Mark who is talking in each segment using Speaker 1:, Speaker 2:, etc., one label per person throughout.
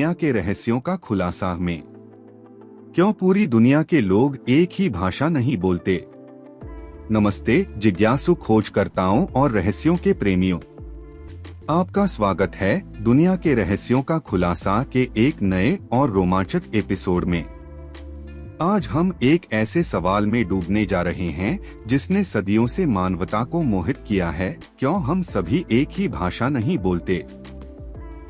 Speaker 1: दुनिया के रहस्यों का खुलासा में। क्यों पूरी दुनिया के लोग एक ही भाषा नहीं बोलते? नमस्ते जिज्ञासु खोजकर्ताओं और रहस्यों के प्रेमियों, आपका स्वागत है दुनिया के रहस्यों का खुलासा के एक नए और रोमांचक एपिसोड में। आज हम एक ऐसे सवाल में डूबने जा रहे हैं जिसने सदियों से मानवता को मोहित किया है। क्यों हम सभी एक ही भाषा नहीं बोलते?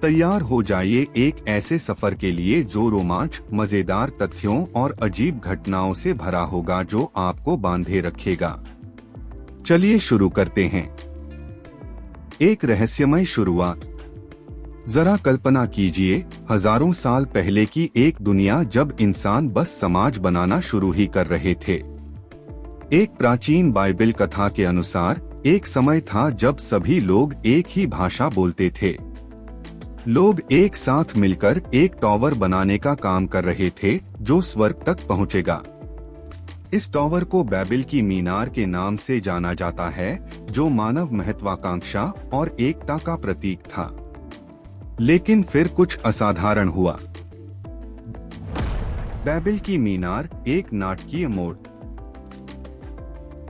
Speaker 1: तैयार हो जाइए एक ऐसे सफर के लिए जो रोमांच, मजेदार तथ्यों और अजीब घटनाओं से भरा होगा, जो आपको बांधे रखेगा। चलिए शुरू करते हैं। एक रहस्यमय शुरुआत। जरा कल्पना कीजिए, हजारों साल पहले की एक दुनिया जब इंसान बस समाज बनाना शुरू ही कर रहे थे। एक प्राचीन बाइबल कथा के अनुसार एक समय था जब सभी लोग एक ही भाषा बोलते थे। लोग एक साथ मिलकर एक टावर बनाने का काम कर रहे थे जो स्वर्ग तक पहुंचेगा। इस टावर को बैबिल की मीनार के नाम से जाना जाता है, जो मानव महत्वाकांक्षा और एकता का प्रतीक था। लेकिन फिर कुछ असाधारण हुआ। बैबिल की मीनार एक नाटकीय मोड़।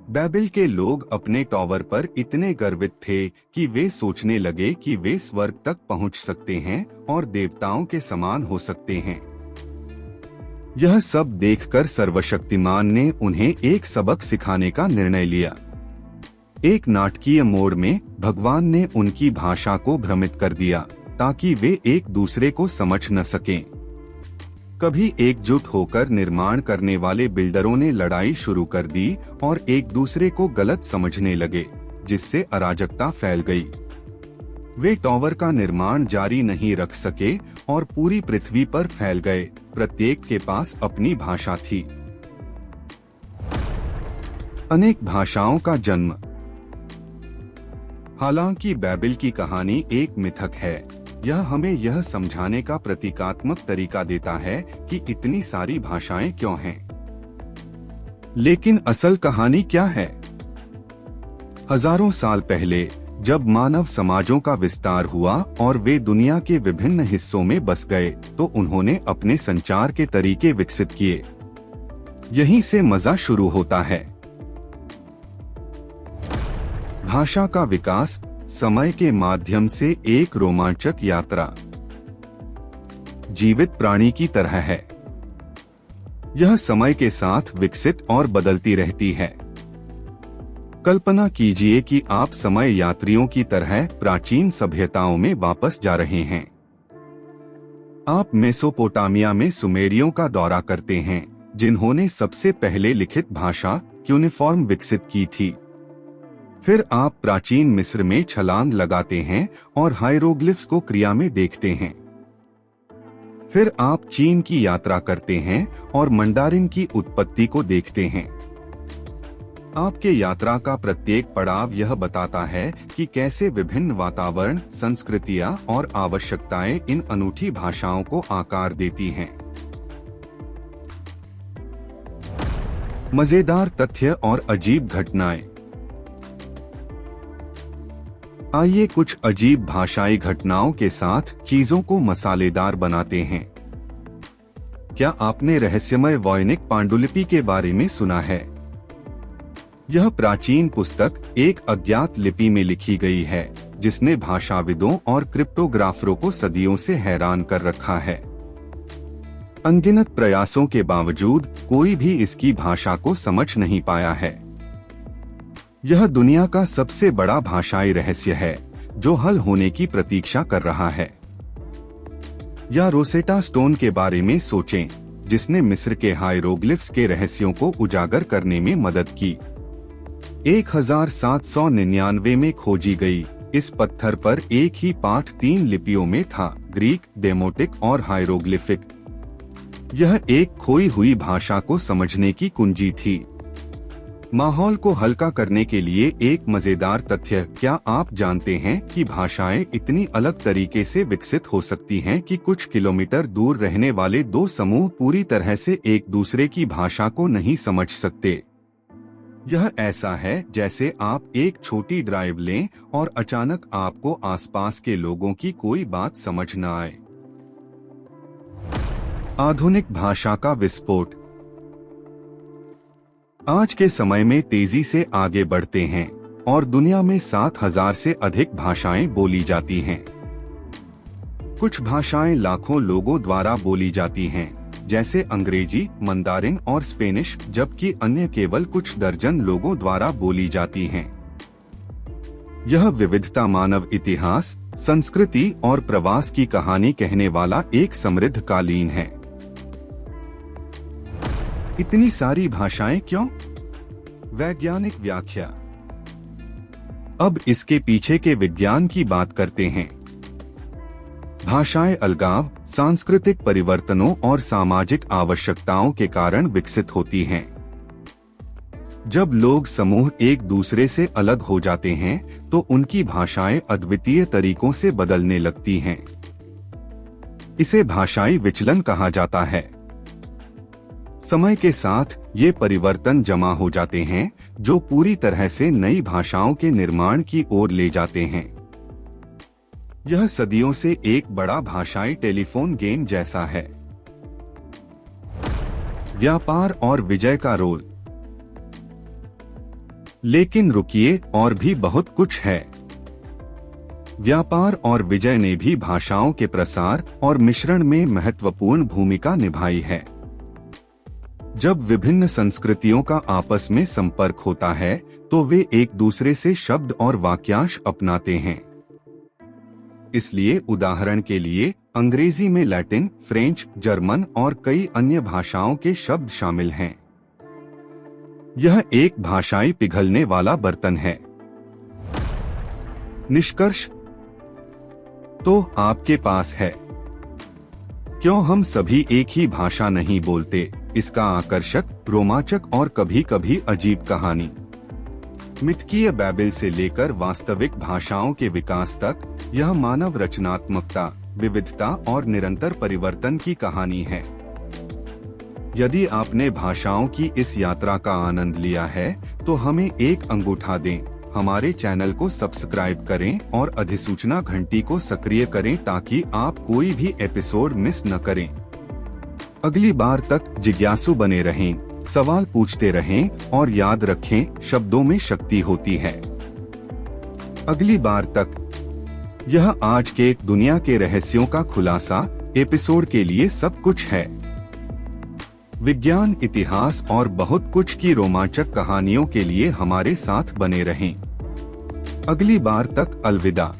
Speaker 1: बैबिल के लोग अपने टावर पर इतने गर्वित थे कि वे सोचने लगे कि वे स्वर्ग तक पहुंच सकते हैं और देवताओं के समान हो सकते हैं। यह सब देखकर सर्वशक्तिमान ने उन्हें एक सबक सिखाने का निर्णय लिया। एक नाटकीय मोड़ में भगवान ने उनकी भाषा को भ्रमित कर दिया ताकि वे एक दूसरे को समझ न सकें। कभी एकजुट होकर निर्माण करने वाले बिल्डरों ने लड़ाई शुरू कर दी और एक दूसरे को गलत समझने लगे, जिससे अराजकता फैल गई। वे टावर का निर्माण जारी नहीं रख सके और पूरी पृथ्वी पर फैल गए। प्रत्येक के पास अपनी भाषा थी। अनेक भाषाओं का जन्म। हालांकि बैबिल की कहानी एक मिथक है, यह हमें यह समझाने का प्रतीकात्मक तरीका देता है कि इतनी सारी भाषाएं क्यों हैं। लेकिन असल कहानी क्या है? हजारों साल पहले जब मानव समाजों का विस्तार हुआ और वे दुनिया के विभिन्न हिस्सों में बस गए, तो उन्होंने अपने संचार के तरीके विकसित किए। यहीं से मजा शुरू होता है। भाषा का विकास समय के माध्यम से एक रोमांचक यात्रा। जीवित प्राणी की तरह है। यह समय के साथ विकसित और बदलती रहती है। कल्पना कीजिए कि आप समय यात्रियों की तरह प्राचीन सभ्यताओं में वापस जा रहे हैं। आप मेसोपोटामिया में सुमेरियों का दौरा करते हैं, जिन्होंने सबसे पहले लिखित भाषा क्यूनिफॉर्म विकसित की थी। फिर आप प्राचीन मिस्र में छलांग लगाते हैं और हायरोग्लिफ्स को क्रिया में देखते हैं। फिर आप चीन की यात्रा करते हैं और मंडारिन की उत्पत्ति को देखते हैं। आपके यात्रा का प्रत्येक पड़ाव यह बताता है कि कैसे विभिन्न वातावरण, संस्कृतियां और आवश्यकताएं इन अनूठी भाषाओं को आकार देती हैं। मजेदार तथ्य और अजीब घटनाएं। आइए कुछ अजीब भाषाई घटनाओं के साथ चीजों को मसालेदार बनाते हैं। क्या आपने रहस्यमय वॉयनिक पांडुलिपि के बारे में सुना है? यह प्राचीन पुस्तक एक अज्ञात लिपि में लिखी गई है, जिसने भाषाविदों और क्रिप्टोग्राफरों को सदियों से हैरान कर रखा है। अनगिनत प्रयासों के बावजूद कोई भी इसकी भाषा को समझ नहीं पाया है। यह दुनिया का सबसे बड़ा भाषाई रहस्य है, जो हल होने की प्रतीक्षा कर रहा है। या रोसेटा स्टोन के बारे में सोचें, जिसने मिस्र के हायरोग्लिफ्स के रहस्यों को उजागर करने में मदद की। 1799 में खोजी गई इस पत्थर पर एक ही पाठ 3 लिपियों में था, ग्रीक, डेमोटिक और हायरोग्लिफिक। यह एक खोई हुई भाषा को समझने की कुंजी थी। माहौल को हल्का करने के लिए एक मजेदार तथ्य। क्या आप जानते हैं कि भाषाएं इतनी अलग तरीके से विकसित हो सकती हैं कि कुछ किलोमीटर दूर रहने वाले दो समूह पूरी तरह से एक दूसरे की भाषा को नहीं समझ सकते? यह ऐसा है जैसे आप एक छोटी ड्राइव लें और अचानक आपको आसपास के लोगों की कोई बात समझ न आए। आधुनिक भाषा का विस्फोट। आज के समय में तेजी से आगे बढ़ते हैं और दुनिया में 7,000 से अधिक भाषाएं बोली जाती हैं। कुछ भाषाएं लाखों लोगों द्वारा बोली जाती हैं, जैसे अंग्रेजी, मंदारिन और स्पेनिश, जबकि अन्य केवल कुछ दर्जन लोगों द्वारा बोली जाती हैं। यह विविधता मानव इतिहास, संस्कृति और प्रवास की कहानी कहने वाला एक समृद्ध कालीन है। इतनी सारी भाषाएं क्यों? वैज्ञानिक व्याख्या। अब इसके पीछे के विज्ञान की बात करते हैं। भाषाएं अलगाव, सांस्कृतिक परिवर्तनों और सामाजिक आवश्यकताओं के कारण विकसित होती हैं। जब लोग समूह एक दूसरे से अलग हो जाते हैं तो उनकी भाषाएं अद्वितीय तरीकों से बदलने लगती हैं। इसे भाषाई विचलन कहा जाता है। समय के साथ ये परिवर्तन जमा हो जाते हैं, जो पूरी तरह से नई भाषाओं के निर्माण की ओर ले जाते हैं। यह सदियों से एक बड़ा भाषाई टेलीफोन गेम जैसा है। व्यापार और विजय का रोल। लेकिन रुकिए, और भी बहुत कुछ है। व्यापार और विजय ने भी भाषाओं के प्रसार और मिश्रण में महत्वपूर्ण भूमिका निभाई है। जब विभिन्न संस्कृतियों का आपस में संपर्क होता है तो वे एक दूसरे से शब्द और वाक्यांश अपनाते हैं। इसलिए उदाहरण के लिए अंग्रेजी में लैटिन, फ्रेंच, जर्मन और कई अन्य भाषाओं के शब्द शामिल हैं। यह एक भाषाई पिघलने वाला बर्तन है। निष्कर्ष तो आपके पास है। क्यों हम सभी एक ही भाषा नहीं बोलते? इसका आकर्षक, रोमांचक और कभी-कभी अजीब कहानी। मिथकीय बाइबल से लेकर वास्तविक भाषाओं के विकास तक यह मानव रचनात्मकता, विविधता और निरंतर परिवर्तन की कहानी है। यदि आपने भाषाओं की इस यात्रा का आनंद लिया है तो हमें एक अंगूठा दें, हमारे चैनल को सब्सक्राइब करें और अधिसूचना घंटी को सक्रिय करें ताकि आप कोई भी एपिसोड मिस न करें। अगली बार तक जिज्ञासु बने रहें, सवाल पूछते रहें और याद रखें, शब्दों में शक्ति होती है। अगली बार तक। यह आज के दुनिया के रहस्यों का खुलासा एपिसोड के लिए सब कुछ है। विज्ञान, इतिहास और बहुत कुछ की रोमांचक कहानियों के लिए हमारे साथ बने रहें। अगली बार तक अलविदा।